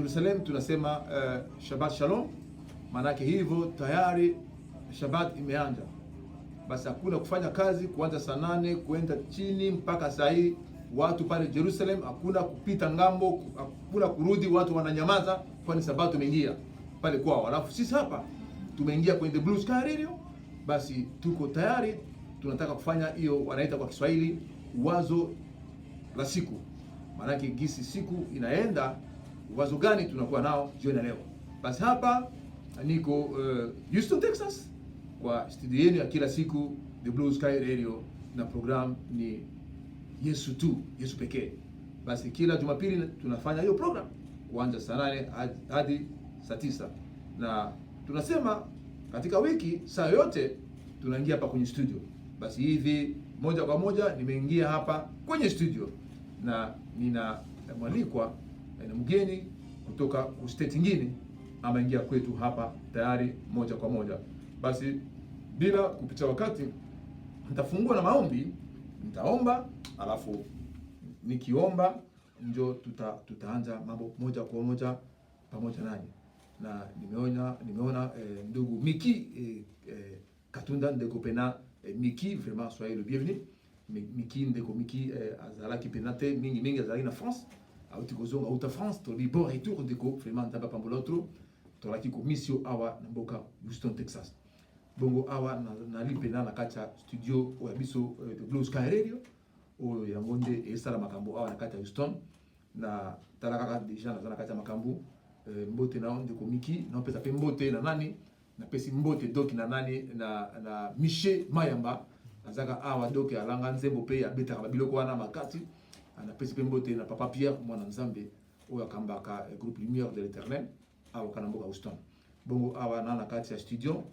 Jerusalem tunasema Shabbat Shalom, maanake hivyo tayari Shabbat imeanza. Basi hakuna kufanya kazi kuanza saa 8 kwenda chini mpaka saa hii. Watu pale Jerusalem hakuna kupita ngambo, hakuna kurudi, watu wananyamaza kwani Sabato imeingia pale kwao. Alafu sisi hapa tumeingia kwenye The Blue Sky Radio, basi tuko tayari, tunataka kufanya hiyo wanaita kwa Kiswahili wazo la siku. Maanake gisi siku inaenda, wazo gani tunakuwa nao jioni leo. Basi hapa niko Houston, Texas, kwa studio yenu ya kila siku The Blue Sky Radio, na program ni Yesu tu, Yesu pekee. Basi kila Jumapili tunafanya hiyo program kuanza saa 8 hadi saa 9, na tunasema katika wiki saa yote tunaingia hapa kwenye studio. Basi hivi moja kwa moja nimeingia hapa kwenye studio na nina mwalikwa na mgeni kutoka state nyingine ameingia kwetu hapa tayari moja kwa moja. Basi bila kupitia wakati, nitafungua na maombi, nitaomba, alafu nikiomba ndio tutaanza mambo moja kwa moja pamoja nanyi. Na nimeona ndugu Miki Katunda ndeko pena Miki, vraiment soyez le bienvenu. Miki ndeko Miki azalaki penate mingi azalaki na France, auti kozonga uta France to li bon retour ndeko vraiment ndaba pambolotro to laki komisio awa na mboka Houston, Texas. Bongo awa na lipena na kacha studio o yabiso The Blue Sky Radio o yangonde esala makambo awa na kacha Houston, na talaka deja na kacha makambo mbote na ndeko Miki na pesa pe mbote na nani na pesi mbote doki na nani na Michel Mayamba azaka awa doki alanga nzembo pe ya beta babiloko wana makati ana pesi pe mbote na papa Pierre mwana nzambe o yakambaka groupe Lumière de l'Éternel awa kana mboka Houston. Bongo awa na kati ya studio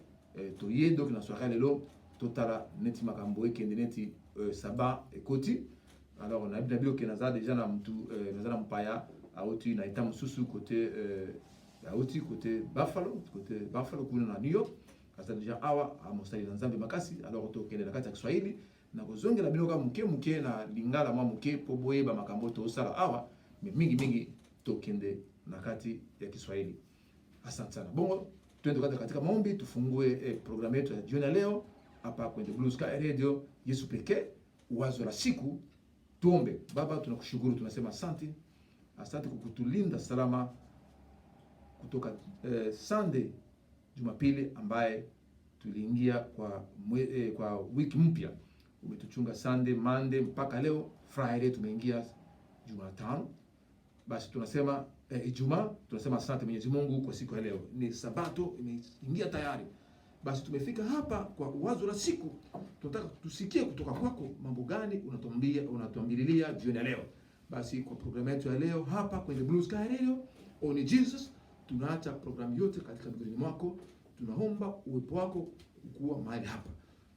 to ye doki na soirée lelo totala neti makambo ekende neti saba ekoti. Alors na biloko na za deja na mtu na za mpaya auti na itamu susu côté auti côté Buffalo kuna na New York. Kasa deja awa amostali na nzambe makasi. Alors to kende na kati ya Kiswahili na kozongela biloko muke na lingala mwa muke po boyeba makambo to sala awa mingi to kende na kati ya Kiswahili. Asante sana. Bongo tuende katika maombi, tufungue programu yetu ya jioni leo hapa kwenye Blue Sky Radio, Yesu pekee, wazo la siku. Tuombe. Baba, tunakushukuru, tunasema asante. Asante kwa kutulinda salama kutoka Sunday Jumapili ambaye tuliingia kwa wiki mpya. Umetuchunga Sunday, Monday mpaka leo Friday tumeingia Jumatano. Basi tunasema Ijumaa, tunasema asante Mwenyezi Mungu kwa siku ya leo. Ni Sabato imeingia tayari. Basi tumefika hapa kwa wazo la siku. Tunataka tusikie kutoka kwako mambo gani unatuambililia jioni ya leo. Basi kwa programu yetu ya leo hapa kwenye Blue Sky Radio, Only Jesus, tunaacha programu yote katika mikononi mwako. Tunaomba uwepo wako kuwa mahali hapa.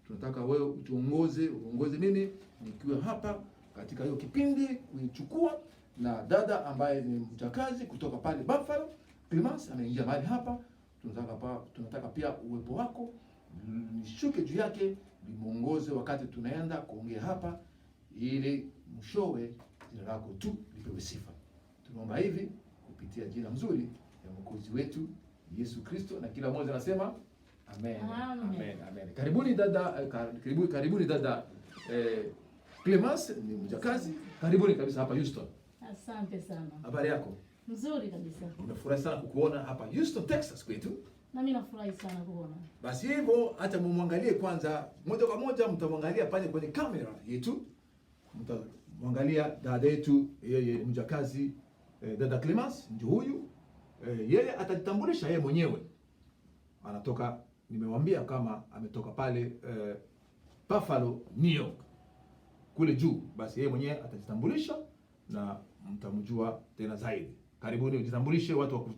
Tunataka wewe uongoze mimi nikiwa hapa katika hiyo kipindi kuichukua, na dada ambaye ni mjakazi kutoka pale Buffalo, Clemence ameingia mahali hapa. Tunataka pia uwepo wako nishuke juu yake, nimuongoze wakati tunaenda kuongea hapa, ili mshowe jina lako tu lipewe sifa. Tunaomba hivi kupitia jina mzuri ya Mwokozi wetu Yesu Kristo, na kila mmoja anasema amen. Amen. Karibuni dada Clemence, ni mjakazi. Karibuni kabisa hapa Houston. Asante sana. Habari yako? Nzuri kabisa. Nimefurahi sana kukuona hapa Houston, Texas kwetu. Na mimi nafurahi sana kukuona. Basi hivyo hata mumwangalie kwanza moja kwa moja, mtamwangalia pale kwenye kamera yetu. Mtamwangalia dada yetu, yeye ni mjakazi, dada Clemence ndio huyu. Yeye atajitambulisha yeye mwenyewe. Anatoka, nimewambia kama ametoka pale Buffalo, New York, kule juu. Basi yeye mwenyewe atajitambulisha na mtamjua tena zaidi. Karibuni, ujitambulishe, watu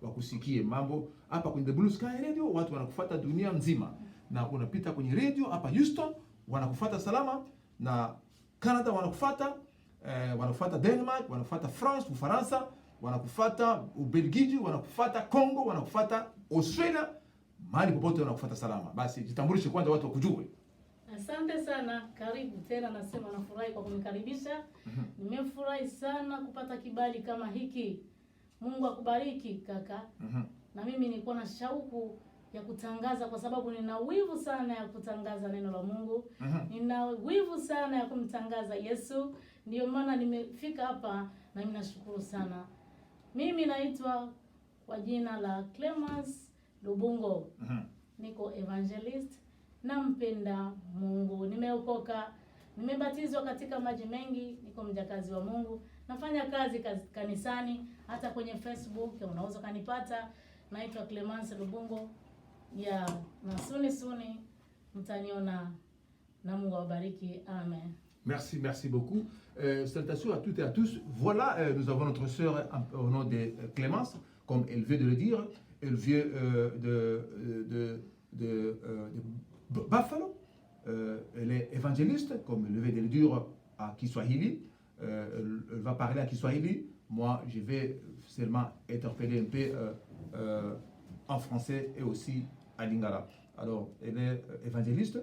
wakusikie mambo hapa kwenye The Blue Sky Radio. Watu wanakufuata dunia nzima, na unapita kwenye radio hapa Houston, wanakufuata salama, na Canada wanakufuata Denmark, wanakufuata France, Ufaransa, wanakufuata Ubelgiji, wanakufuata Congo, wanakufuata Australia, mahali popote wanakufuata salama. Basi jitambulishe kwanza, watu wakujue. Asante sana, karibu tena. Nasema nafurahi kwa kunikaribisha. Nimefurahi sana kupata kibali kama hiki Mungu akubariki kaka. Na mimi nilikuwa na shauku ya kutangaza kwa sababu nina wivu sana ya kutangaza neno la Mungu. Nina wivu sana ya kumtangaza Yesu. Ndio maana nimefika hapa na mimi nashukuru sana. Mimi naitwa kwa jina la Clemence Lubungo. Niko evangelist, nampenda Mungu. Nimeokoka, nimebatizwa katika maji mengi, niko mjakazi wa Mungu. Nafanya kazi kanisani, hata kwenye Facebook unaweza kanipata. Naitwa Clemence Lubungo. Na suni mtaniona, na Mungu awabariki. Amen. Merci beaucoup. Salutations à toutes et à tous. Voilà, nous avons notre sœur au nom de Clémence, comme elle veut de le dire. Elle vient de Buffalo. Elle est évangéliste, comme elle veut de le dire, à Kiswahili. Elle va parler à Kiswahili. Moi, je vais seulement interpeller un peu en français et aussi à lingala. Alors, elle est évangéliste.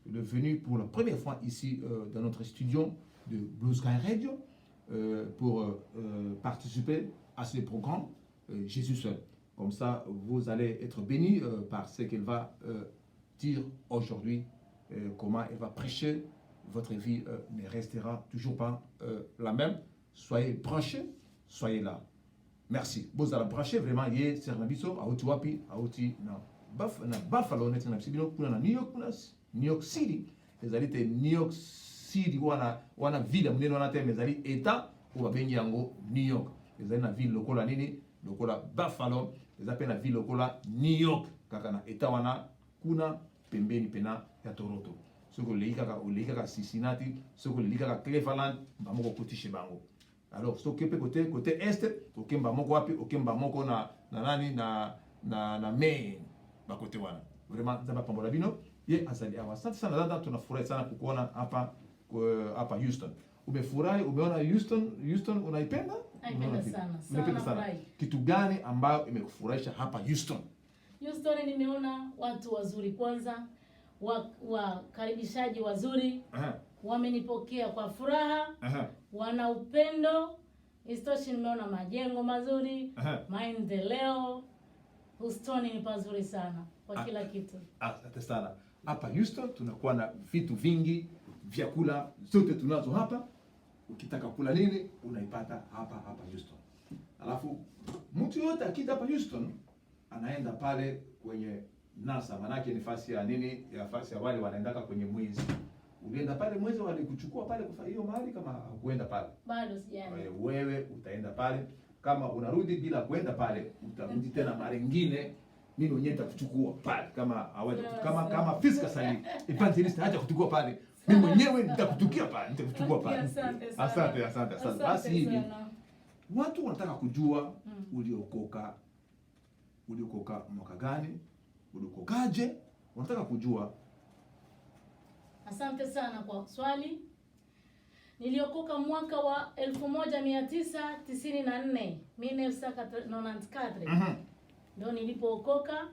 Elle est venue pour la première fois ici dans notre studio de Blue Sky Radio pour participer à ce programme Jésus seul. Comme ça, vous allez être bénis par ce qu'elle va dire aujourd'hui, comment elle va prêcher. Votre vie ne restera toujours pas la même. Soyez branchés, soyez là. Merci. Vous allez brancher vraiment, yé, Sernabiso, Aouti Wapi, Aouti, na Buffalo, na New York City. Les alliés New York City, wana ville, mneno wana te, les alliés État, ou babengi yango New York. Les alliés na ville lokola nini, lokola Buffalo, les appellent la ville lokola New York. Kakana État wana kuna pembeni pena ya Toronto. Soko leikaka Cincinnati, soko leikaka Cleveland, bamoko kotishe bango. Alors, so kepe côté est, okemba moko wapi, okemba moko na Maine, ba côté wana. Vraiment, nzamba pambola bino. Ye asali awa. Asante sana dada, tunafurahi sana kukuona hapa Houston. Umefurahi, umeona Houston unaipenda? Naipenda sana. Unaipenda sana. Kitu gani ambayo imekufurahisha hapa Houston? Houston nimeona watu wazuri kwanza, wakaribishaji wazuri. Wamenipokea kwa furaha. Wana upendo. Istoshi nimeona majengo mazuri, maendeleo. Houston ni pazuri sana kwa kila kitu. Asante sana. Hapa Houston tunakuwa na vitu vingi, vyakula zote tunazo hapa. Ukitaka kula nini, unaipata hapa Houston. Alafu mtu yote akija hapa Houston anaenda pale kwenye NASA, manake ni fasi ya nini, ya fasi ya wale wanaendaka kwenye mwezi. Ulienda pale mwezi walikuchukua pale kwa hiyo mahali, kama huenda pale bado sijaenda. Wewe utaenda pale, kama unarudi bila kwenda pale utarudi tena mara nyingine, mimi mwenyewe nitakuchukua pale kama hawezi kama fisika sali evangelist haja kuchukua pale, mimi mwenyewe nitakutukia pale, nitakuchukua pale. Asante. Basi hivi watu wanataka kujua uliokoka mwaka gani, uliokokaje, wanataka kujua. Asante sana kwa swali. Niliokoka mwaka wa 1994, 1994. Ndio nilipookoka.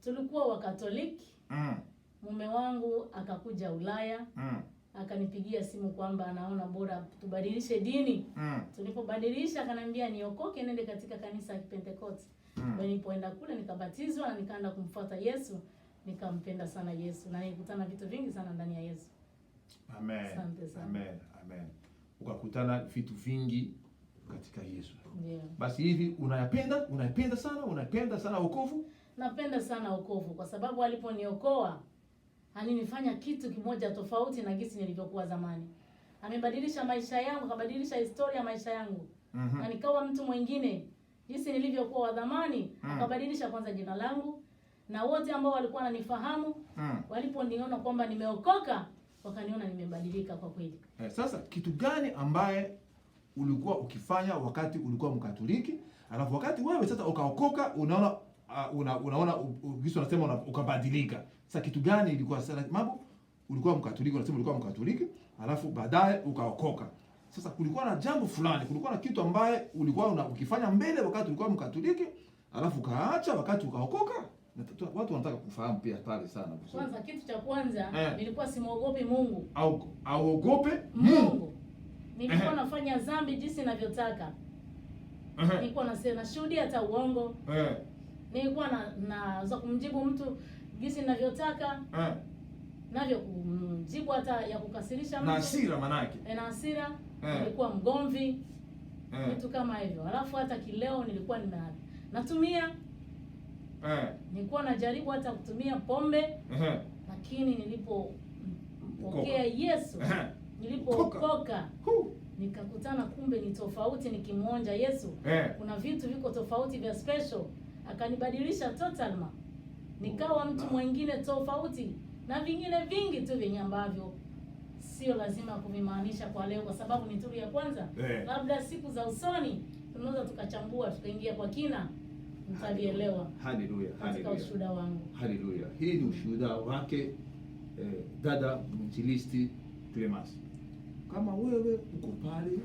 Tulikuwa wa Katoliki. Mume wangu akakuja Ulaya. Akanipigia simu kwamba anaona bora tubadilishe dini. Tulipobadilisha akaniambia niokoke nende katika kanisa la Pentecost. Nilipoenda kule nikabatizwa na nikaanza kumfuata Yesu. Nikampenda sana Yesu na nilikutana vitu vingi sana ndani ya Yesu. Amen. Amen. Ukakutana vitu vingi katika Yesu. Yeah. Basi hivi unapenda sana wokovu? Napenda sana wokovu kwa sababu aliponiokoa alinifanya kitu kimoja tofauti na gisi nilivyokuwa zamani. Amebadilisha maisha yangu, akabadilisha historia ya maisha yangu. Na nikawa mtu mwingine. Jinsi nilivyokuwa wa zamani, akabadilisha kwanza jina langu. Na wote ambao walikuwa wananifahamu, waliponiona kwamba nimeokoka, wakaniona nimebadilika kwa kweli. Sasa kitu gani ambaye ulikuwa ukifanya wakati ulikuwa Mkatoliki, alafu wakati wewe sasa ukaokoka unaona Yesu anasema ukabadilika. Sasa kitu gani ilikuwa sasa mambo? Ulikuwa Mkatoliki, unasema ulikuwa Mkatoliki, alafu baadaye ukaokoka. Sasa kulikuwa na jambo fulani, kulikuwa na kitu ambaye ulikuwa ukifanya mbele wakati ulikuwa Mkatoliki, alafu ukaacha wakati ukaokoka. Watu wanataka kufahamu pia pale sana. Kwanza kitu cha kwanza nilikuwa simuogopi Mungu. Auogope Mungu. Nilikuwa nafanya dhambi jinsi ninavyotaka. nilikuwa nashuhudia hata uongo. Nilikuwa naweza kumjibu mtu jinsi ninavyotaka. Navyo kumjibu hata ya kukasirisha mtu. Na hasira manake. Na hasira. Nilikuwa mgomvi. Vitu kama hivyo. Alafu hata kileo nilikuwa natumia. Nilikuwa najaribu hata kutumia pombe. Lakini nilipopokea Yesu, nilipookoka, nikakutana kumbe ni tofauti nikimuonja Yesu. Kuna vitu viko tofauti vya special. Akanibadilisha total nikawa mtu mwingine tofauti, na vingine vingi tu vyenye ambavyo sio lazima kuvimaanisha kwa leo, kwa sababu ni turu ya kwanza. Labda siku za usoni tunaweza tukachambua, tukaingia kwa kina, mtavielewa. Haleluya, katika ushuhuda wangu. Haleluya. Hii ni ushuhuda wake dada mwinjilisti Clemence. Kama wewe uko pale,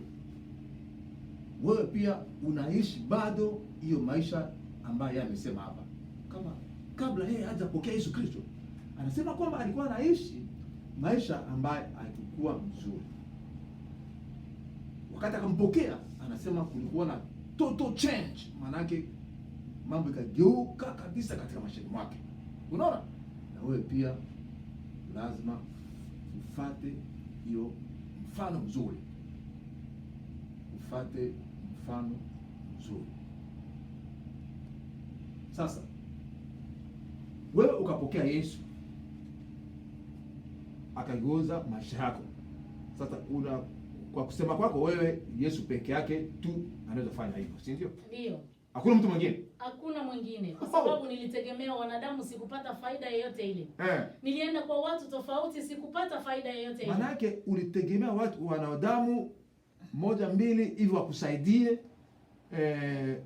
wewe pia unaishi bado hiyo maisha ambayo yeye amesema hapa, kama kabla yeye hajapokea Yesu Kristo, anasema kwamba alikuwa anaishi maisha ambayo haikuwa mzuri. Wakati akampokea, anasema kulikuwa na total change, manake mambo ikageuka kabisa katika maisha yake. Unaona? Na wewe pia lazima ufuate hiyo mfano mzuri. Ufuate mfano mzuri. Sasa wewe ukapokea Yesu, akageuza maisha yako. Sasa kwa kusema kwako wewe, Yesu peke yake tu anaweza kufanya hivyo, si ndio? Ndio. Hakuna mtu mwingine? Hakuna mwingine, kwa sababu nilitegemea wanadamu, sikupata faida yoyote ile. Nilienda kwa watu tofauti, sikupata faida yoyote ile. Manake ulitegemea watu wanadamu moja mbili hivi wakusaidie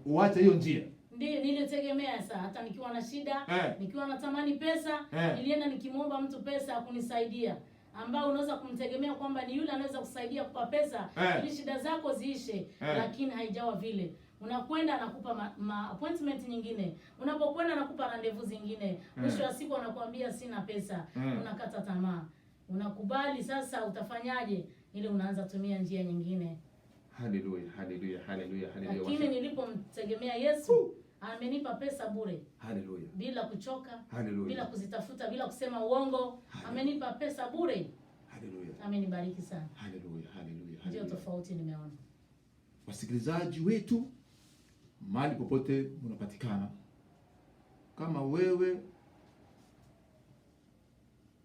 uache hiyo njia. Ndio nilitegemea saa, hata nikiwa na shida, nikiwa natamani pesa, nilienda nikimwomba mtu pesa akunisaidia, ambao unaweza kumtegemea kwamba ni yule anaweza kusaidia kupa pesa ili shida zako ziishe, lakini haijawa vile. Unakwenda anakupa appointment nyingine, unapokwenda anakupa randevu zingine, mwisho wa siku anakuambia sina pesa. Unakata tamaa, unakubali. Sasa utafanyaje? Ile unaanza tumia njia nyingine. Haleluya, haleluya, haleluya, haleluya. Lakini nilipomtegemea Yesu, amenipa pesa bure. Haleluya. Bila kuchoka, haleluya, bila kuzitafuta, bila kusema uongo. Haleluya. Amenipa pesa bure. Haleluya. Amenibariki sana. Haleluya, haleluya. Ndio tofauti nimeona. Wasikilizaji wetu, mahali popote unapatikana, kama wewe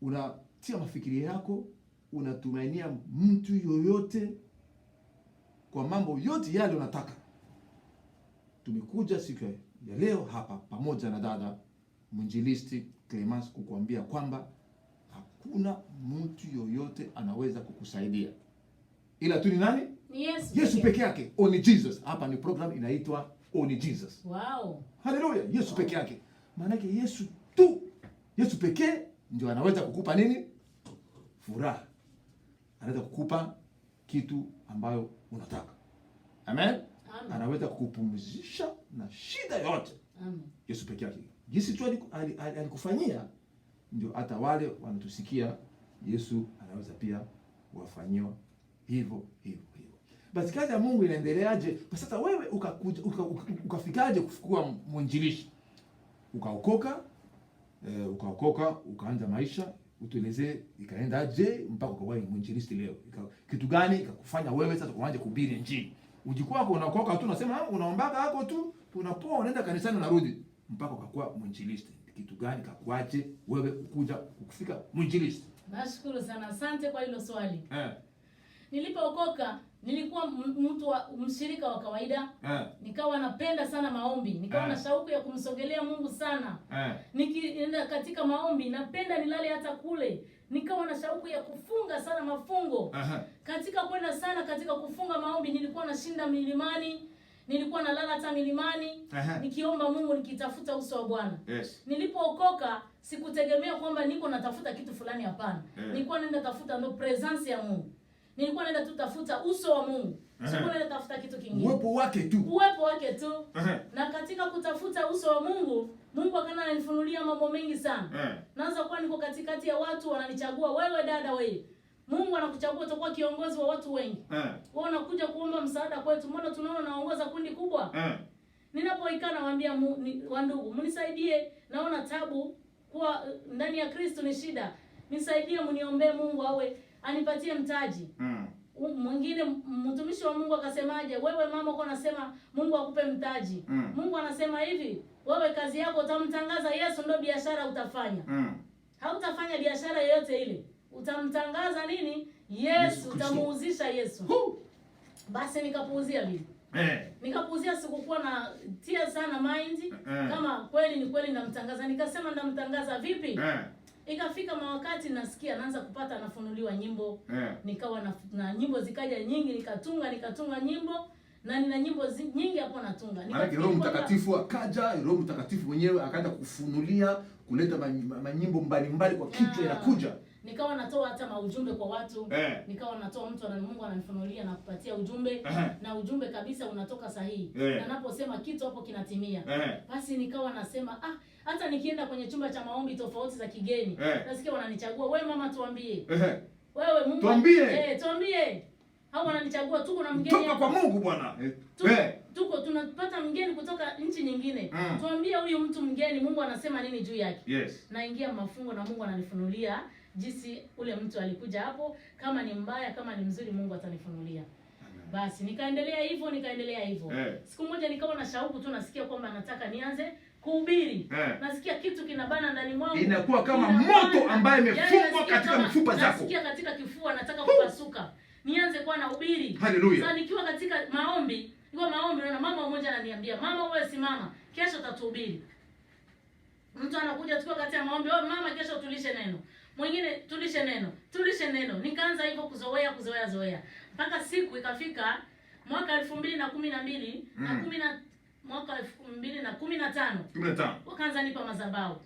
unatia mafikiri yako, unatumainia mtu yoyote kwa mambo yote yale unataka, tumekuja siku ya leo hapa pamoja na dada mwinjilisti Clemence kukuambia kwamba hakuna mtu yoyote anaweza kukusaidia ila tu ni nani? Ni Yesu. Yesu peke yake. Only Jesus. Hapa ni program inaitwa Only Jesus. Wow. Haleluya. Yesu peke yake. Maana yake Yesu tu. Yesu pekee ndio anaweza kukupa nini? Furaha. Anaweza kukupa kitu ambayo unataka. Amen. Amen. Anaweza kukupumzisha na shida yote. Amen. Yesu peke yake. Jinsi tu alikufanyia ndio hata wale wanatusikia Yesu anaweza pia kuwafanyiwa hivyo. Basi kazi ya Mungu inaendeleaje? Basi sasa wewe ukafikaje kuwa mwinjilishi? Ukaokoka, ukaanza maisha, utuelezee ikaendaje mpaka ukawa mwinjilisti leo. Kitu gani ikakufanya wewe sasa uanze kuhubiri Injili? Ujikuwa unaokoka tu unasema unaombaga hapo tu, unapoa unaenda kanisani unarudi, mpaka ukakuwa mwinjilisti. Kitu gani kakuache wewe kuja kufika mwinjilisti? Nashukuru sana. Asante kwa hilo swali. Nilipookoka nilikuwa mtu wa mshirika wa kawaida. Nikawa napenda sana maombi. Nikawa na shauku ya kumsogelea Mungu sana. Nikienda katika maombi napenda nilale hata kule. Nikawa na shauku ya kufunga sana mafungo. Katika kwenda sana katika kufunga maombi nilikuwa nashinda milimani. Nilikuwa nalala hata milimani. Nikiomba Mungu, nikitafuta uso wa Bwana. Nilipookoka sikutegemea kwamba niko natafuta kitu fulani, hapana. Nilikuwa naenda tafuta ndo presence ya Mungu. Nilikuwa naenda tu tafuta uso wa Mungu. Sikuwa naenda tafuta kitu kingine. Uwepo wake tu. Uwepo wake tu. Na katika kutafuta uso wa Mungu, Mungu akana ananifunulia mambo mengi sana. Naanza kuwa niko katikati ya watu wananichagua, wewe dada wewe. Mungu anakuchagua utakuwa kiongozi wa watu wengi. Wewe unakuja kuomba msaada kwetu. Mbona tunaona naongoza kundi kubwa? Ninapoikaa nawaambia wandugu, mnisaidie, naona tabu kwa ndani ya Kristo ni shida. Nisaidie, mniombee Mungu anipatie mtaji. Mwingine mtumishi wa Mungu akasemaje, wewe mama uko unasema Mungu akupe mtaji. Mungu anasema hivi, wewe kazi yako utamtangaza Yesu, ndio biashara utafanya. Hautafanya biashara yoyote ile. Utamtangaza nini? Yesu, utamuuzisha Yesu. Basi nikapuuzia bibi. Nikapuuzia, sikukuwa na tia sana mind kama kweli ni kweli namtangaza. Nikasema ndamtangaza vipi? Ikafika wakati nasikia naanza kupata nafunuliwa nyimbo. Nikawa na nyimbo zikaja nyingi, nikatunga nyimbo na nina nyimbo nyingi hapo natunga. Roho Mtakatifu akaja, Roho Mtakatifu mwenyewe akaanza kufunulia, kuleta manyimbo mbalimbali kwa kichwa inakuja. Nikawa natoa hata maujumbe kwa watu. Nikawa natoa mtu Mungu ananifunulia na kupatia ujumbe na ujumbe kabisa unatoka sahihi. Na naposema kitu hapo kinatimia. Basi nikawa nasema hata nikienda kwenye chumba cha maombi tofauti za kigeni, nasikia wananichagua, wewe mama tuambie. Wewe Mungu tuambie. Hao wananichagua, tuko na mgeni toka kwa Mungu Bwana. Tuko tunapata mgeni kutoka nchi nyingine. Tuambie huyu mtu mgeni Mungu anasema nini juu yake. Naingia mafungo na Mungu ananifunulia jinsi ule mtu alikuja hapo, kama ni mbaya kama ni mzuri Mungu atanifunulia. Basi nikaendelea hivyo. Siku moja nikawa na shauku tu, nasikia kwamba nataka nianze kuhubiri. Nasikia kitu kinabana ndani mwangu. Inakuwa kama moto ambaye imefungwa katika mifupa zako. Nasikia katika kifua nataka kupasuka. Nianze kuwa na hubiri. Haleluya. Sasa nikiwa katika maombi, na mama mmoja ananiambia, "Mama wewe simama, kesho utatuhubiri." Mtu anakuja tukiwa katika maombi, "Wewe mama kesho tulishe neno." Mwingine tulishe neno. Nikaanza hivyo kuzoea. Mpaka siku ikafika mwaka 2012 mwaka 2015. Wakaanza nipa madhabahu.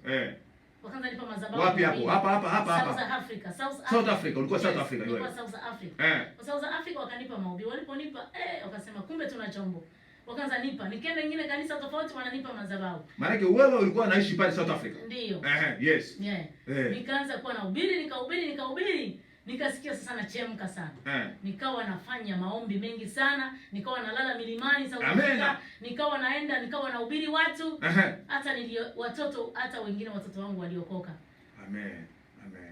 Wakaanza nipa madhabahu. Wapi hapo? Hapa. South Africa. Ulikuwa South Africa wewe. Ulikuwa South Africa. Kwa South Africa wakanipa maombi. Waliponipa wakasema kumbe tuna chombo. Wakaanza nipa. Nikienda nyingine kanisa tofauti wananipa madhabahu. Maana yake wewe ulikuwa unaishi pale South Africa. Ndio. Yes. Nikaanza kuwa na nikahubiri. Nikasikia sasa nachemka sana. Nikawa nafanya maombi mengi sana, nikawa nalala milimani South Africa, nikawa naenda, nikawa nahubiri watu. Hata hata wengine watoto wangu waliokoka.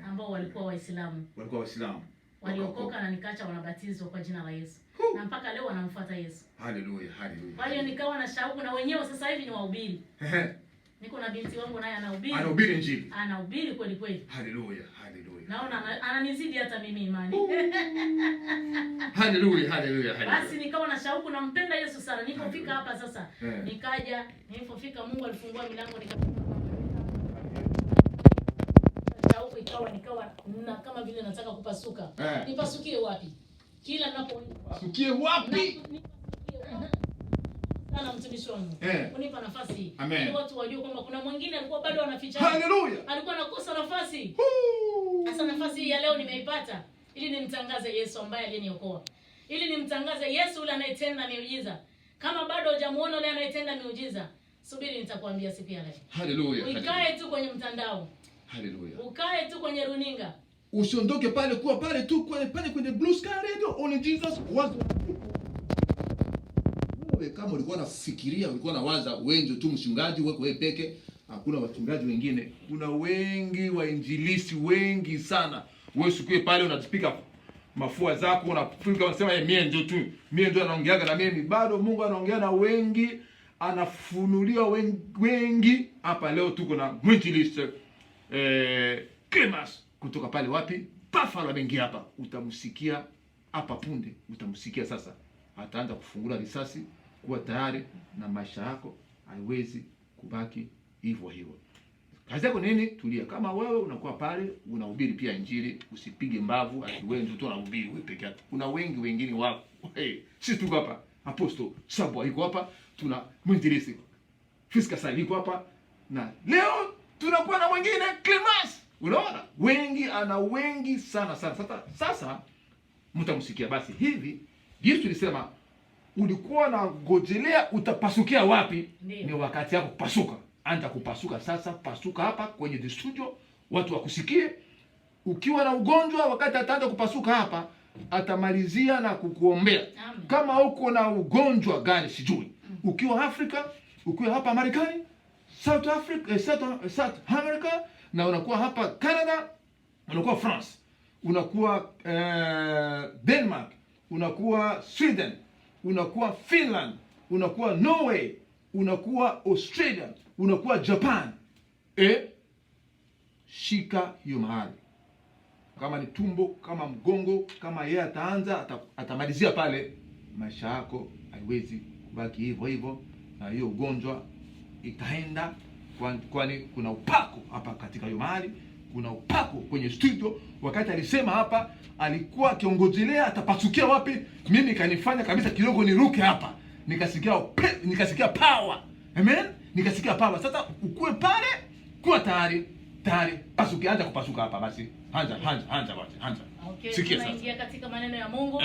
Ambao walikuwa Waislamu. Waliokoka na nikaacha wanabatizwa kwa jina la Yesu. Na mpaka leo wanamfuata Yesu. Haleluya. Kwa hiyo nikawa na shauku na wenyewe sasa hivi ni wahubiri. Niko na binti wangu naye anahubiri. Anahubiri Injili. Anahubiri kweli. Haleluya. Naona ananizidi hata mimi imani. Haleluya. Basi nikawa na shauku, nampenda Yesu sana. Nilipofika hapa sasa, nikaja, nilipofika Mungu alifungua milango shauku nikawa kama vile nataka kupasuka. Nipasukie wapi? Kila ninapopasukie wapi? Sana mtumishi wangu. Unipa nafasi ili watu wajue kwamba kuna mwingine alikuwa bado anaficha. Haleluya. Alikuwa anakosa nafasi. Sasa nafasi hii ya leo nimeipata ili nimtangaze Yesu ambaye aliniokoa. Ili nimtangaze Yesu yule anayetenda miujiza. Kama bado hujamuona yule anayetenda miujiza, subiri nitakwambia siku ya leo. Haleluya. Ukae tu kwenye mtandao. Haleluya. Ukae tu kwenye runinga. Usiondoke pale, kuwa pale tu kwenye Blue Sky Radio on Jesus was. Kama ulikuwa unafikiria, ulikuwa unawaza wengi tu mchungaji wako wewe peke, hakuna wachungaji wengine. Kuna wengi wainjilisi wengi sana. Wewe usikue pale unatupika mafua zako, unafika unasema mimi ndio anaongeaga na mimi. Bado Mungu anaongea na wengi, anafunulia wengi. Hapa leo tuko na mwinjilisi Clemas kutoka pale wapi? Buffalo ameingia hapa. Utamsikia hapa punde, utamsikia sasa. Ataanza kufungula risasi. Kuwa tayari na maisha yako haiwezi kubaki hivyo. Kazi yako nini? Tulia. Kama wewe unakuwa pale unahubiri pia Injili, usipige mbavu ati wewe ndio unahubiri wewe peke yako. Kuna wengi wengine wako. Sisi tuko hapa. Apostle Sabo yuko hapa, tuna mwinjilisi Fiska Sai yuko hapa, na leo tunakuwa na mwingine Clemas. Unaona? Wengi sana. Sasa mtamsikia basi hivi. Yesu alisema ulikuwa na gojelea utapasukia wapi? Ni wakati yako kupasuka. Anza kupasuka sasa, pasuka hapa kwenye studio, watu wakusikie. Ukiwa na ugonjwa, wakati ataanza kupasuka hapa, atamalizia na kukuombea. Amen. Kama uko na ugonjwa gani sijui. Ukiwa Afrika, ukiwa hapa Marekani, South Africa, South America, na unakuwa hapa Canada, unakuwa France, unakuwa Denmark, unakuwa Sweden, unakuwa Finland, unakuwa Norway, unakuwa Australia, unakuwa Japan. Shika hiyo mahali. Kama ni tumbo, kama mgongo, kama yeye ataanza atamalizia pale, maisha yako haiwezi kubaki hivyo hivyo, na hiyo ugonjwa itaenda, kwani kuna upako hapa katika hiyo mahali. Kuna upako kwenye studio. Wakati alisema hapa, alikuwa akiongojelea atapasukia wapi, mimi kanifanya kabisa kidogo niruke hapa, nikasikia power. Amen, nikasikia power. Sasa ukue pale, kuwa tayari pasuki, anza kupasuka hapa basi. Hanja. Okay, sikia tunaingia katika maneno ya Mungu.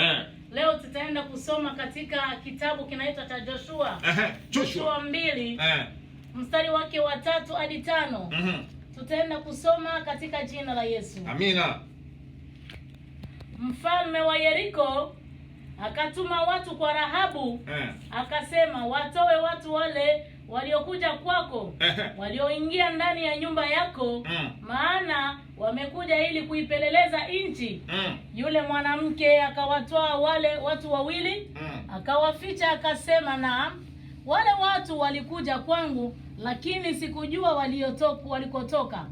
Leo tutaenda kusoma katika kitabu kinaitwa cha Joshua. Joshua 2. Mstari wake wa 3 hadi 5. Tutaenda kusoma katika jina la Yesu. Amina. Mfalme wa Yeriko akatuma watu kwa Rahabu, akasema, watoe watu wale waliokuja kwako, walioingia ndani ya nyumba yako, maana wamekuja ili kuipeleleza nchi. Yule mwanamke akawatoa wale watu wawili, akawaficha, akasema, na wale watu walikuja kwangu, lakini sikujua walikotoka.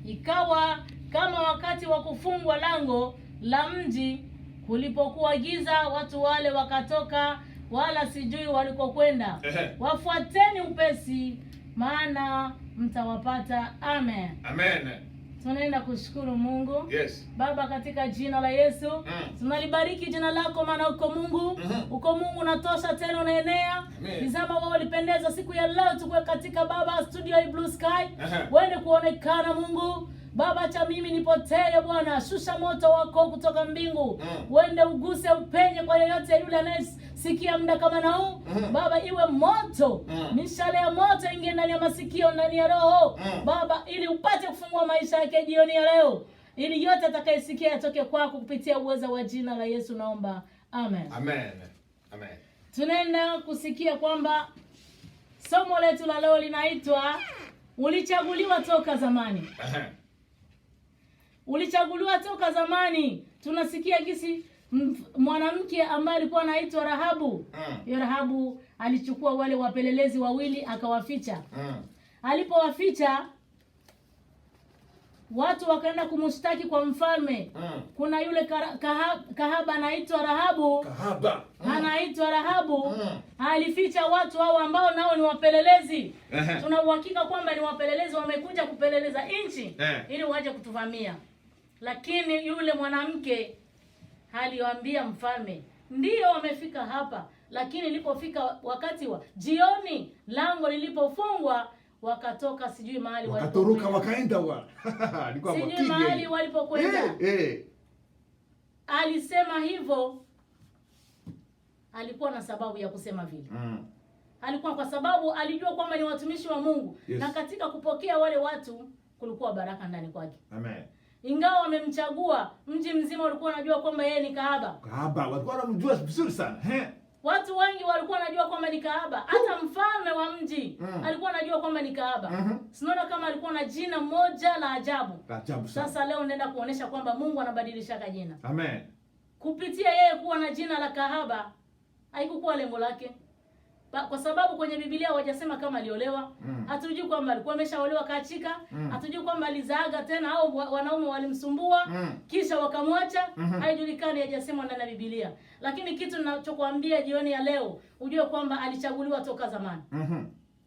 Ikawa kama wakati wa kufungwa lango la mji, kulipokuwa giza, watu wale wakatoka, wala sijui walikokwenda. Wafuateni upesi, maana mtawapata. Amen. Tunaenda kushukuru Mungu. Yes. Baba, katika jina la Yesu, tunalibariki jina lako, maana uko Mungu. Uko Mungu unatosha, tena unaenea. Tazama wao walipendeza siku ya leo tukue katika Baba studio ya Blue Sky. Wende kuonekana Mungu. Baba, cha mimi nipotee Bwana, shusha moto wako kutoka mbingu. Wende uguse, upenye kwa yeyote yule anayesikia muda kama na huu. Baba, iwe moto, mishale ya moto ingie ndani ya masikio, ndani ya roho. Baba, ili upate kufungua maisha yake jioni ya leo, ili yote atakayesikia yatoke kwako kupitia uwezo wa jina la Yesu naomba. Amen. Tunaenda kusikia kwamba somo letu la leo linaitwa ulichaguliwa toka zamani. Ulichaguliwa toka zamani. Tunasikia gisi mwanamke ambaye alikuwa anaitwa Rahabu. Rahabu alichukua wale wapelelezi wawili akawaficha. Alipowaficha, watu wakaenda kumshtaki kwa mfalme. Kuna yule kahaba anaitwa Rahabu. Anaitwa Rahabu. Alificha watu hao ambao nao ni wapelelezi. Tuna uhakika kwamba ni wapelelezi, wamekuja kupeleleza nchi ili waje kutuvamia. Lakini yule mwanamke aliwaambia mfalme, ndio wamefika hapa, lakini ilipofika wakati wa jioni, lango lilipofungwa, wakatoka sijui mahali wakatoroka, wakaenda alikuwa sijui mahali walipokwenda. Alisema hivyo, alikuwa na sababu ya kusema vile. Alikuwa kwa sababu alijua kwamba ni watumishi wa Mungu. Na katika kupokea wale watu kulikuwa baraka ndani kwake. Amen. Ingawa wamemchagua, mji mzima ulikuwa unajua kwamba yeye ni kahaba. Walikuwa wanamjua vizuri sana. Watu wengi walikuwa wanajua kwamba ni kahaba. Hata mfalme wa mji alikuwa anajua kwamba ni kahaba. Sinaona kama alikuwa na jina moja la ajabu. Sasa leo nenda kuonesha kwamba Mungu anabadilisha jina. Amen. Kupitia yeye kuwa na jina la kahaba, haikuwa lengo lake. Kwa sababu kwenye Biblia hawajasema kama aliolewa. Hatujui kwamba alikuwa ameshaolewa kaachika. Hatujui kwamba alizaaga tena au wanaume walimsumbua kisha wakamwacha. Haijulikani, haijasemwa ndani ya Biblia. Lakini kitu ninachokuambia jioni ya leo, ujue kwamba alichaguliwa toka zamani.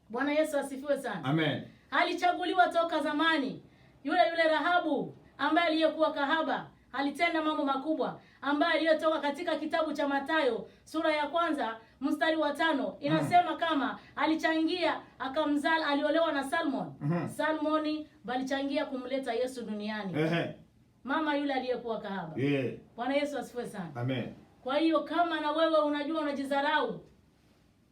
Bwana Yesu asifiwe sana. Amen. Alichaguliwa toka zamani. Yule Rahabu ambaye aliyekuwa kahaba alitenda mambo makubwa, ambaye aliyotoka katika kitabu cha Mathayo sura ya 1 mstari wa 5 inasema kama alichangia akamzala, aliolewa na Salmon. Salmoni walichangia kumleta Yesu duniani. Mama yule aliyekuwa kahaba. Bwana Yesu asifiwe sana. Amen. Kwa hiyo kama na wewe unajua unajidharau,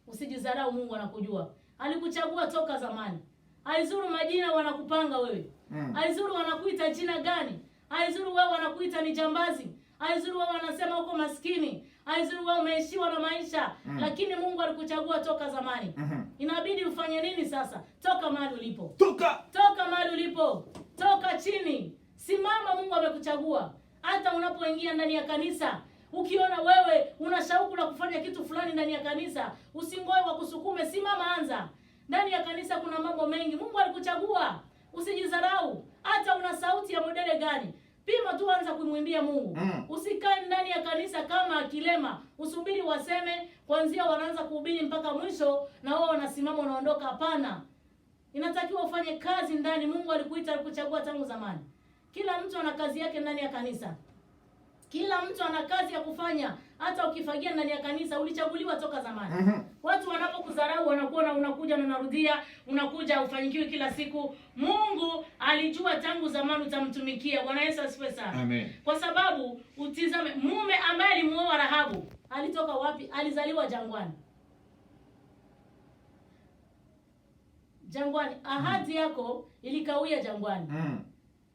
usijidharau, Mungu anakujua. Alikuchagua toka zamani. Aizuru majina wanakupanga wewe. Aizuru wanakuita jina gani? haizuru wewe wanakuita ni jambazi, haizuru wewe wanasema uko maskini, haizuru wewe umeishiwa na maisha, lakini Mungu alikuchagua toka zamani. Inabidi ufanye nini sasa? Toka mahali ulipo. Toka mahali ulipo. Toka chini. Simama, Mungu amekuchagua. Hata unapoingia ndani ya kanisa, ukiona wewe una shauku la kufanya kitu fulani ndani ya kanisa, usingoe wakusukume, simama, anza. Ndani ya kanisa kuna mambo mengi. Mungu alikuchagua. Usijidharau. Hata una sauti ya modele gani, pima tu, anza kumwimbia Mungu. Usikae ndani ya kanisa kama akilema, usubiri waseme kuanzia wanaanza kuhubiri mpaka mwisho na wao wanasimama unaondoka. Hapana. Inatakiwa ufanye kazi ndani. Mungu alikuita, alikuchagua tangu zamani. Kila mtu ana kazi yake ndani ya kanisa. Kila mtu ana kazi ya kufanya. Hata ukifagia ndani ya kanisa ulichaguliwa toka zamani. Watu wanapokudharau wanakuona unakuja na unarudia, unakuja ufanyikiwi kila siku. Mungu alijua tangu zamani utamtumikia. Bwana Yesu asifiwe sana. Amen. Kwa sababu utizame, mume ambaye alimuoa Rahabu alitoka wapi? Alizaliwa jangwani. Jangwani. Ahadi yako ilikawia jangwani.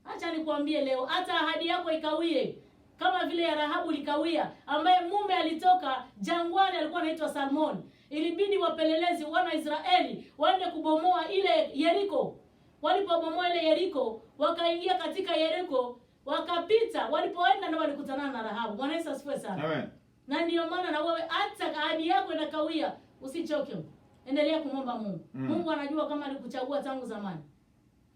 Acha nikwambie leo, hata ahadi yako ikawie kama vile ya Rahabu ilikawia, ambaye mume alitoka jangwani, alikuwa anaitwa Salmon. Ilibidi wapelelezi wana Israeli waende kubomoa ile Yeriko. Walipobomoa ile Yeriko, wakaingia katika Yeriko, wakapita. Walipoenda na walikutana na Rahabu. Bwana Yesu asifiwe sana. Amen. Na ndio maana na wewe hata ahadi yako inakawia, usichoke. Endelea kumwomba Mungu. Mungu anajua kama alikuchagua tangu zamani.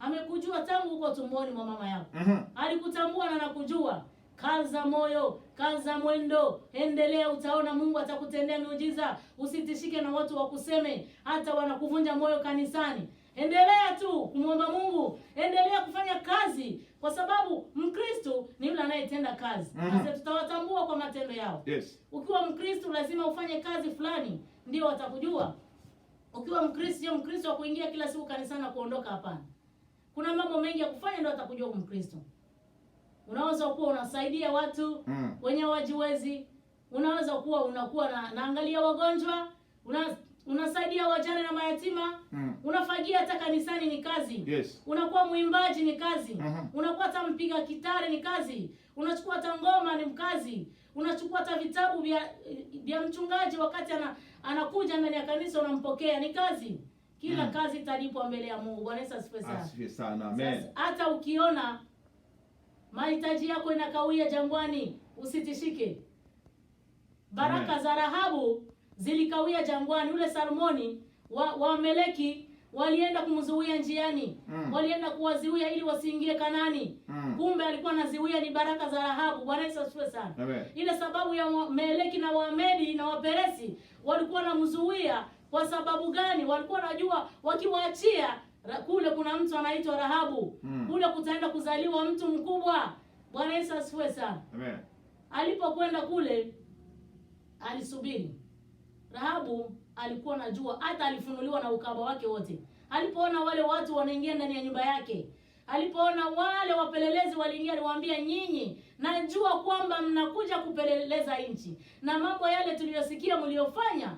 Amekujua tangu huko tumboni mwa mama yako. Alikutambua na anakujua. Kaza moyo, kaza mwendo, endelea, utaona Mungu atakutendea miujiza. Usitishike na watu wakuseme, hata wanakuvunja moyo kanisani. Endelea tu kumwomba Mungu, endelea kufanya kazi, kwa sababu Mkristo ni yule anayetenda kazi. Sasa tutawatambua kwa matendo yao. Yes. Ukiwa Mkristo lazima ufanye kazi fulani, ndio watakujua. Ukiwa Mkristo sio Mkristo wa kuingia kila siku kanisani na kuondoka, hapana. Kuna mambo mengi ya kufanya ndio watakujua kwa Mkristo. Unaweza kuwa unasaidia watu wenye wajiwezi. Unaweza kuwa unakuwa naangalia wagonjwa, unasaidia wajane na mayatima. Unafagia hata kanisani, ni kazi. Yes. Unakuwa mwimbaji, ni kazi. Unakuwa hata mpiga kitari, ni kazi. Unachukua hata ngoma, ni kazi. Unachukua hata vitabu vya mchungaji wakati anakuja ndani ya kanisa, unampokea, ni kazi. Kila kazi italipwa mbele ya Mungu. Bwana Yesu asifiwe sana. Asifiwe sana. Amen. Hata ukiona mahitaji yako inakawia jangwani, usitishike. Baraka za Rahabu zilikawia jangwani. Ule Salmoni wa Meleki walienda kumzuia njiani. Walienda kuwazuia ili wasiingie Kanani. Kumbe alikuwa anazuia ni baraka za Rahabu. Bwana Yesu asifiwe sana. Amen. Ile sababu ya Meleki na Wamedi na Waperesi walikuwa wanamzuia kwa sababu gani? Walikuwa wanajua wakiwaachia kule kuna mtu anaitwa Rahabu. Kule kutaenda kuzaliwa mtu mkubwa. Bwana Yesu asifiwe sana. Amen. Alipokwenda kule alisubiri. Rahabu alikuwa anajua, hata alifunuliwa na ukaba wake wote. Alipoona wale watu wanaingia ndani ya nyumba yake, alipoona wale wapelelezi waliingia, aliwaambia, nyinyi najua kwamba mnakuja kupeleleza nchi, na mambo yale tuliyosikia mliofanya,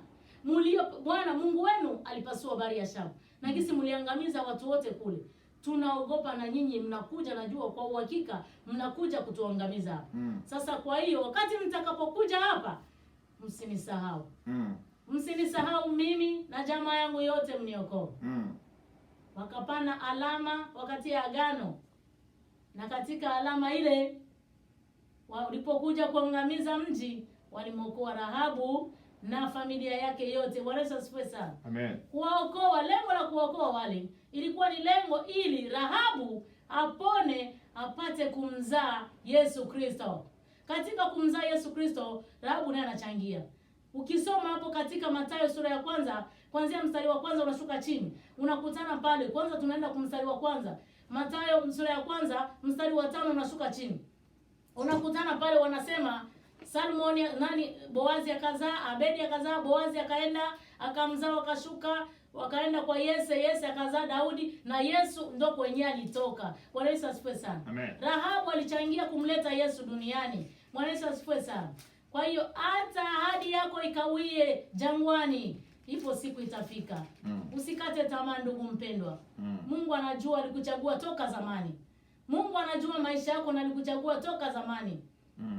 Bwana Mungu wenu alipasua bahari ya Shamu, na kisi mliangamiza watu wote kule. Tunaogopa na nyinyi mnakuja, najua kwa uhakika mnakuja kutuangamiza hapa. Sasa kwa hiyo wakati mtakapokuja hapa, msinisahau. Msinisahau mimi na jamaa yangu yote, mniokoe. Wakapana alama wakati ya agano, na katika alama ile walipokuja kuangamiza mji, walimwokoa Rahabu na familia yake yote. Bwana Yesu asifiwe sana. Amen. Kuwaokoa, lengo la kuokoa wale ilikuwa ni lengo ili Rahabu apone, apate kumzaa Yesu Kristo. Katika kumzaa Yesu Kristo, Rahabu naye anachangia. Ukisoma hapo katika Mathayo sura ya kwanza, kuanzia mstari wa kwanza unashuka chini, unakutana pale. Kwanza tunaenda kwa mstari wa kwanza. Mathayo sura ya kwanza mstari wa 5 unashuka chini. Unakutana pale wanasema Salmoni Boazi akazaa, Abedi akazaa, Boazi akaenda akamzaa, wakashuka wakaenda kwa Yese akazaa Daudi, na Yesu ndo kwenye alitoka. Bwana Yesu asifiwe sana. Amen. Rahabu alichangia kumleta Yesu duniani. Bwana Yesu asifiwe sana. Kwa hiyo hata ahadi yako ikawie jangwani, ipo siku itafika. Usikate tamaa ndugu mpendwa. Mungu anajua alikuchagua toka zamani. Mungu anajua maisha yako na alikuchagua toka zamani.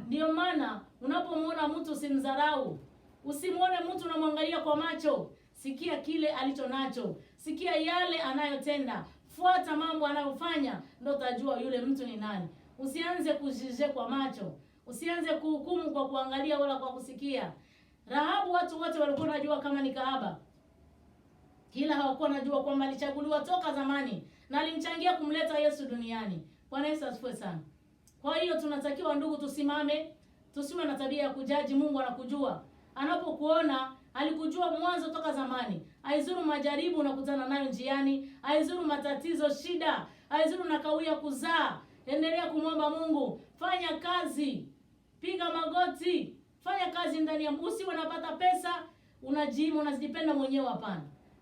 Ndio maana unapomwona mtu usimdharau. Usimuone mtu unamwangalia kwa macho. Sikia kile alicho nacho. Sikia yale anayotenda. Fuata mambo anayofanya, ndio utajua yule mtu ni nani. Usianze kujije kwa macho. Usianze kuhukumu kwa kuangalia wala kwa kusikia. Rahabu watu wote walikuwa wanajua kama ni kahaba. Kila hawakuwa wanajua kwamba alichaguliwa toka zamani na alimchangia kumleta Yesu duniani. Bwana Yesu asifiwe sana. Kwa hiyo tunatakiwa ndugu tusimame, tusiwe na tabia ya kujaji. Mungu anakujua. Anapokuona alikujua mwanzo toka zamani. Aizuru majaribu unakutana nayo njiani, aizuru matatizo, shida, aizuru na kawia kuzaa. Endelea kumwomba Mungu. Fanya kazi. Piga magoti. Fanya kazi ndani ya usiwe unapata pesa, unajimu, unajipenda mwenyewe, hapana.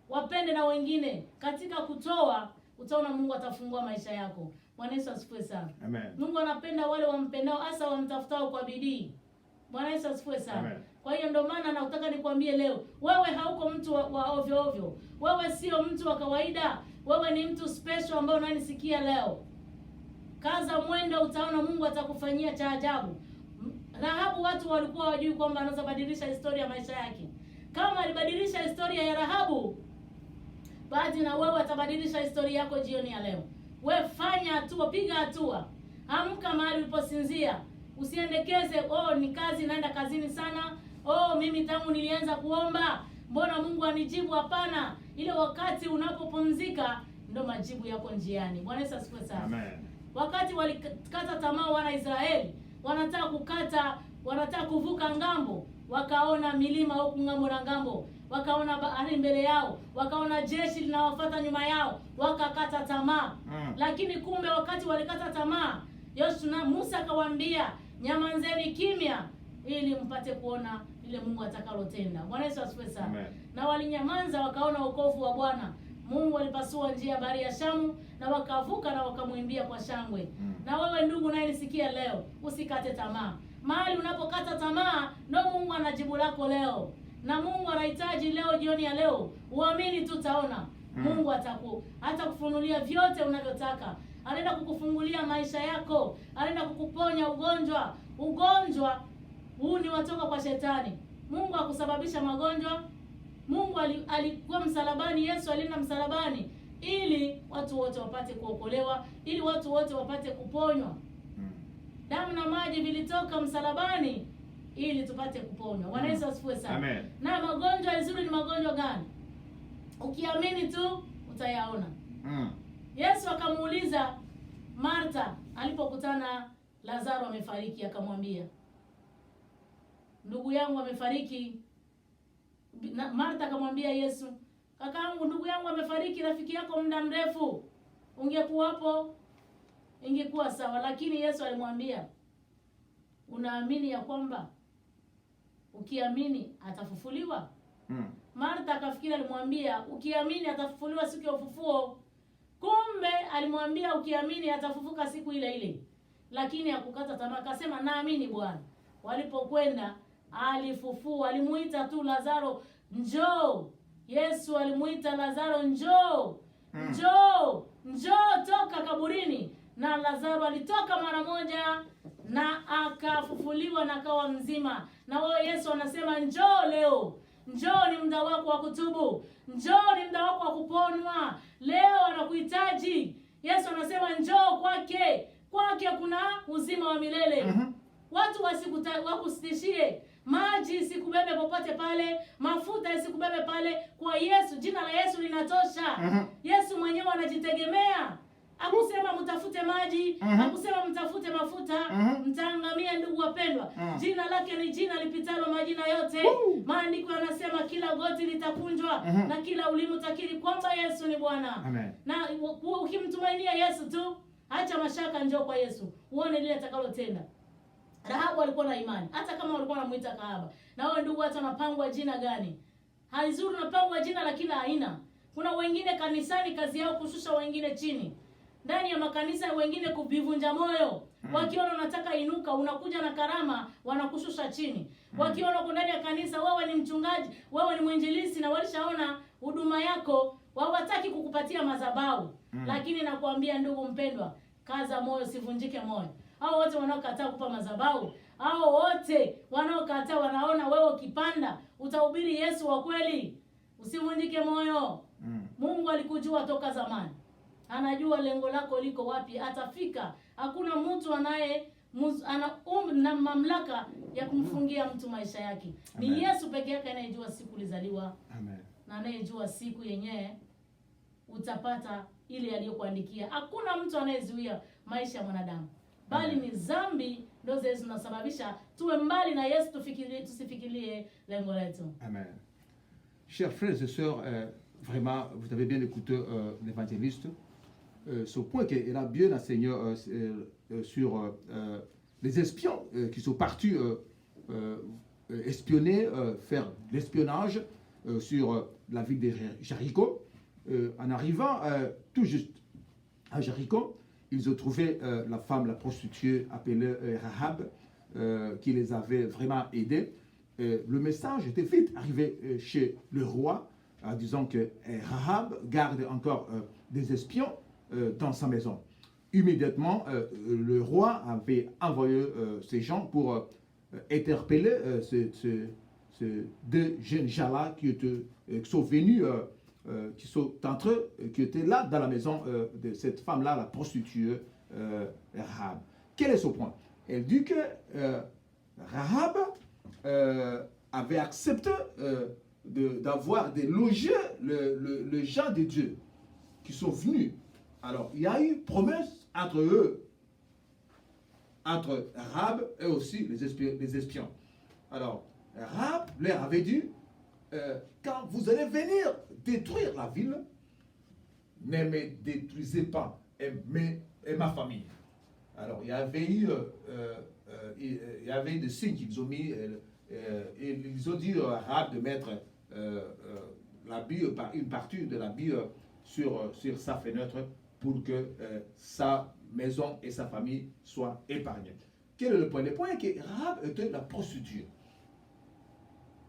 Wapende na wengine. Katika kutoa, utaona Mungu atafungua maisha yako. Bwana Yesu asifiwe sana. Amen. Mungu anapenda wale wampendao, hasa wamtafutao kwa bidii. Bwana Yesu asifiwe sana. Amen. Kwa hiyo ndio maana nataka nikwambie leo, wewe hauko mtu wa ovyo ovyo. Wewe sio mtu wa kawaida. Wewe ni mtu special ambaye unanisikia leo. Kaza mwendo, utaona Mungu atakufanyia cha ajabu. Rahabu watu walikuwa wajui kwamba anaweza badilisha historia ya maisha yake. Kama alibadilisha historia ya Rahabu, basi na wewe atabadilisha historia yako jioni ya leo. Wewe fanya hatua, piga hatua. Amka mahali uliposinzia. Usiendekeze, ni kazi, naenda kazini sana. Mimi tangu nilianza kuomba, mbona Mungu anijibu? Hapana. Ile wakati unapopumzika ndio majibu yako njiani. Bwana Yesu asifiwe sana. Amen. Wakati walikata tamaa wana Israeli, wanataka kuvuka ngambo, wakaona milima huko ngambo na ngambo, wakaona bahari mbele yao, wakaona jeshi linawafuata nyuma yao, wakakata tamaa. Lakini kumbe wakati walikata tamaa, Musa akawaambia, nyamanzeni kimya ili mpate kuona ile Mungu atakalotenda. Bwana Yesu asifiwe sana. Na walinyamaza, wakaona wokovu wa Bwana. Mungu alipasua njia bahari ya Shamu na wakavuka na wakamwimbia kwa shangwe. Na wewe ndugu unayenisikia leo, usikate tamaa. Mahali unapokata tamaa, ndio Mungu anajibu lako leo. Na Mungu anahitaji leo, jioni ya leo, uamini tu utaona. Mungu atakufunulia vyote unavyotaka. Anaenda kukufungulia maisha yako. Anaenda kukuponya ugonjwa. Ugonjwa huu ni watoka kwa shetani. Mungu hakusababisha magonjwa. Mungu alikuwa msalabani. Yesu alienda msalabani ili watu wote wapate kuokolewa, ili watu wote wapate kuponywa. Damu na maji vilitoka msalabani ili tupate kuponywa. Bwana Yesu asifiwe sana. Amen. Na magonjwa mazuri ni magonjwa gani? Ukiamini tu utayaona. Yesu akamuuliza Martha alipokutana Lazaro amefariki, akamwambia, ndugu yangu amefariki. Martha akamwambia Yesu, kakaangu, ndugu yangu amefariki, rafiki yako muda mrefu. Ungekuwapo ingekuwa sawa. Lakini Yesu alimwambia, unaamini ya kwamba ukiamini atafufuliwa? Martha akafikiri alimwambia ukiamini atafufuliwa siku ya ufufuo. Kumbe alimwambia ukiamini atafufuka siku ile ile. Lakini hakukata tamaa, akasema naamini Bwana. Walipokwenda alifufua, alimuita tu Lazaro, njoo. Yesu alimuita Lazaro, njoo. Njoo toka kaburini. Na Lazaro alitoka mara moja na akafufuliwa na akawa mzima. Na wewe Yesu anasema njoo leo. Njoo, ni muda wako wa kutubu. Njoo, ni muda wako wa kuponywa. Leo anakuhitaji. Yesu anasema njoo kwake. Kwake kuna uzima wa milele. Watu wakusitishie. Maji isikubebe popote pale, mafuta isikubebe pale. Kwa Yesu, jina la Yesu linatosha. Yesu mwenyewe anajitegemea. Hakusema mtafute maji, hakusema mtafute mafuta, mtaangamia ndugu wapendwa. Jina lake ni jina lipitalo majina yote. Maandiko yanasema kila goti litakunjwa na kila ulimi utakiri kwamba Yesu ni Bwana. Na ukimtumainia Yesu tu, acha mashaka, njoo kwa Yesu. Uone lile atakalotenda. Rahabu alikuwa na imani, hata kama walikuwa wanamuita kahaba. Na wewe ndugu, hata unapangwa jina gani? Haizuru unapangwa jina la kila aina. Kuna wengine kanisani kazi yao kushusha wengine chini. Ndani ya makanisa wengine kuvivunja moyo. Wakiona unataka inuka, unakuja na karama, wanakushusha chini. Wakiona uko ndani ya kanisa, wewe ni mchungaji, wewe ni mwinjilisti, na walishaona huduma yako, hawataki kukupatia madhabahu. Lakini nakwambia ndugu mpendwa, kaza moyo, usivunjike moyo. Hao wote wanaokataa kupa madhabahu, hao wote wanaokataa, wanaona wewe ukipanda utahubiri Yesu wa kweli, usivunjike moyo. Mungu alikujua toka zamani. Anajua lengo lako liko wapi, atafika. Hakuna mtu anaye ana na mamlaka ya kumfungia mtu maisha yake. Amen. Ni Yesu peke yake anayejua siku ulizaliwa. Amen. Na anayejua siku yenyewe utapata ile aliyokuandikia. Hakuna mtu anayezuia maisha ya mwanadamu, bali ni dhambi ndio zinasababisha tuwe mbali na Yesu, tusifikirie lengo letu. Amen. Chers frères et sœurs, vraiment, vous avez bien écouté l'évangéliste. Ce point qu'il a bien enseigné sur les espions qui sont partis espionner, faire l'espionnage sur la ville de Jéricho. En arrivant tout juste à Jéricho, ils ont trouvé la femme, la prostituée appelée Rahab, qui les avait vraiment aidés. Le message était vite arrivé chez le roi, en disant que Rahab garde encore des espions dans sa maison. Immédiatement, le roi avait envoyé ces gens pour interpeller ces deux jeunes gens-là qui sont venus, qui sont entre eux, qui étaient là dans la maison de cette femme-là, la prostituée Rahab. Quel est son point? Elle dit que Rahab avait accepté d'avoir logé les gens de Dieu qui sont venus. Alors, il y a eu promesse entre eux, entre Rahab et aussi les espions. Alors, Rahab leur avait dit, quand vous allez venir détruire la ville, ne me détruisez pas et ma famille. Alors, il y avait eu des signes qu'ils ont mis, ils ont dit à Rahab de mettre une partie de l'habit sur sa fenêtre pour que sa maison et sa famille soient épargnées. Quel est le point? Le point est que Rahab était la prostituée.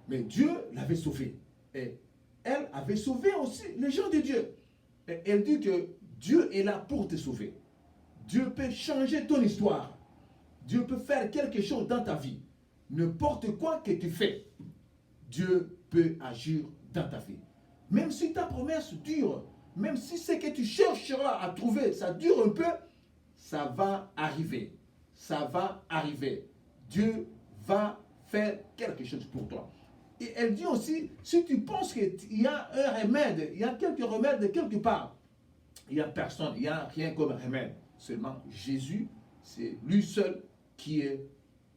Mais Dieu l'avait sauvée. Et elle avait sauvé aussi les gens de Dieu. Et elle dit que Dieu est là pour te sauver. Dieu peut changer ton histoire. Dieu peut faire quelque chose dans ta vie. N'importe quoi que tu fais, Dieu peut agir dans ta vie. Même si ta promesse dure, même si ce que tu chercheras à trouver, ça dure un peu, ça va arriver. Ça va arriver. Dieu va faire quelque chose pour toi. Et elle dit aussi, si tu penses qu'il y a un remède, il y a quelques remèdes quelque part, il n'y a personne, il n'y a rien comme remède. Seulement Jésus, c'est lui seul qui est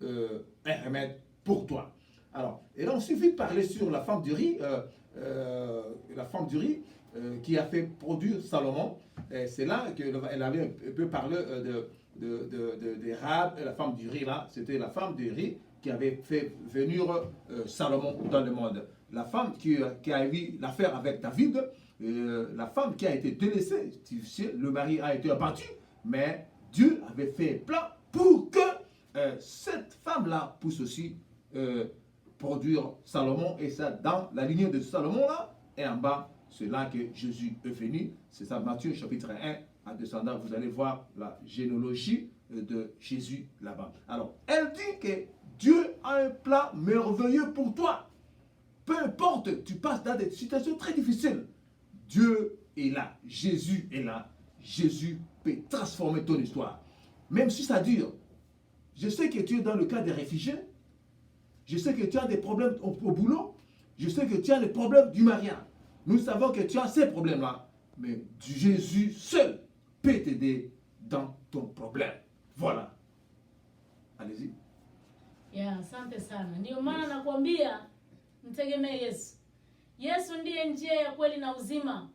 un remède pour toi. Alors, et là on suffit de parler sur la femme du riz, qui a fait produire Salomon. C'est là qu'elle avait un peu parlé de Rahab, la femme du riz là. C'était la femme du riz qui avait fait venir Salomon dans le monde. La femme qui a eu l'affaire avec David, la femme qui a été délaissée, le mari a été abattu, mais Dieu avait fait un plan pour que cette femme-là puisse aussi produire Salomon, et ça dans la lignée de Salomon là, et en bas, c'est là que Jésus est venu. C'est ça, Matthieu chapitre 1, en descendant, vous allez voir la généalogie de Jésus là-bas. Alors, elle dit que Dieu a un plan merveilleux pour toi. Peu importe, tu passes dans des situations très difficiles. Dieu est là, Jésus est là. Jésus peut transformer ton histoire. Même si ça dure. Je sais que tu es dans le cas des réfugiés. Je sais que tu as des problèmes au boulot. Je sais que tu as des problèmes du mariage. Nous savons que tu as ces problèmes-là. Mais Jésus seul peut t'aider dans ton problème. Voilà. Allez-y. Yeah, asante sana. Ndio maana nakwambia mtegemee Yesu. Yesu ndiye njia ya kweli na uzima.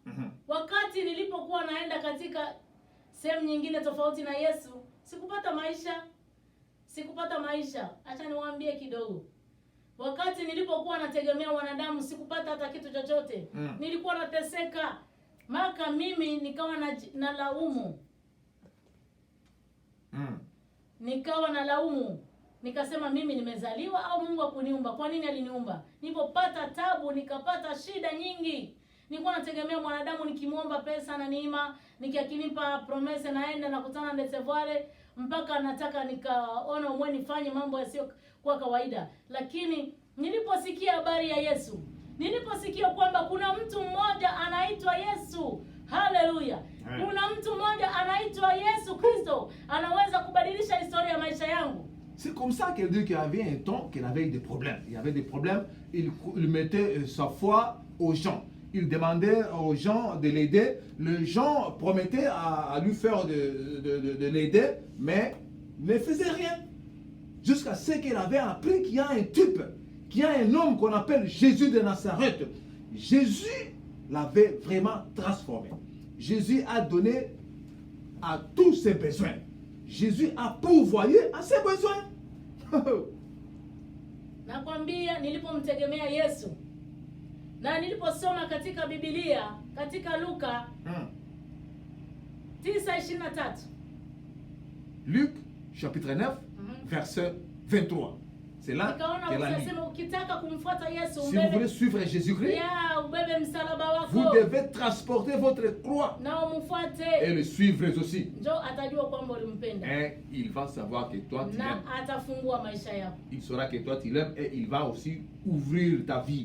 Wakati nilipokuwa naenda katika sehemu nyingine tofauti na Yesu, sikupata maisha. Acha niwaambie kidogo. Wakati nilipokuwa nategemea wanadamu, sikupata hata kitu chochote. Nilikuwa nateseka. Maka mimi nikawa na laumu. Nikawa na laumu. Nikasema mimi nimezaliwa au Mungu hakuniumba? Kwa nini aliniumba? Nilipopata tabu, nikapata shida nyingi. Nilikuwa nategemea mwanadamu nikimwomba pesa na neema, nikakinipa promese naenda nakutana na Desevare mpaka nataka nikaona umwe nifanye mambo yasiyo kwa kawaida. Lakini niliposikia habari ya Yesu, niliposikia kwamba kuna mtu mmoja anaitwa Yesu, haleluya. Kuna mtu mmoja anaitwa Yesu Kristo, anaweza kubadilisha historia ya maisha yangu. C'est comme ça qu'elle dit qu'il y avait un temps qu'elle avait des problèmes. Il y avait des problèmes, il mettait sa foi aux gens. Il demandait aux gens de l'aider. Les gens promettaient à lui faire de l'aider, mais ne faisait rien. Jusqu'à ce qu'elle avait appris qu'il y a un type, qu'il y a un homme qu'on appelle Jésus de Nazareth. Jésus l'avait vraiment transformé. Jésus a donné à tous ses besoins. Jésus a pourvoyé à ses besoins. Nakwambia nilipomtegemea Yesu na niliposoma katika Biblia katika Luka 9:23. Luc chapitre 9 verset 23. C'est là qu'elle a dit. Si vous voulez suivre Jésus-Christ, vous devez transporter votre croix et le suivre aussi. Et il va savoir que toi tu l'aimes. Il saura que toi tu l'aimes et il va aussi ouvrir ta vie.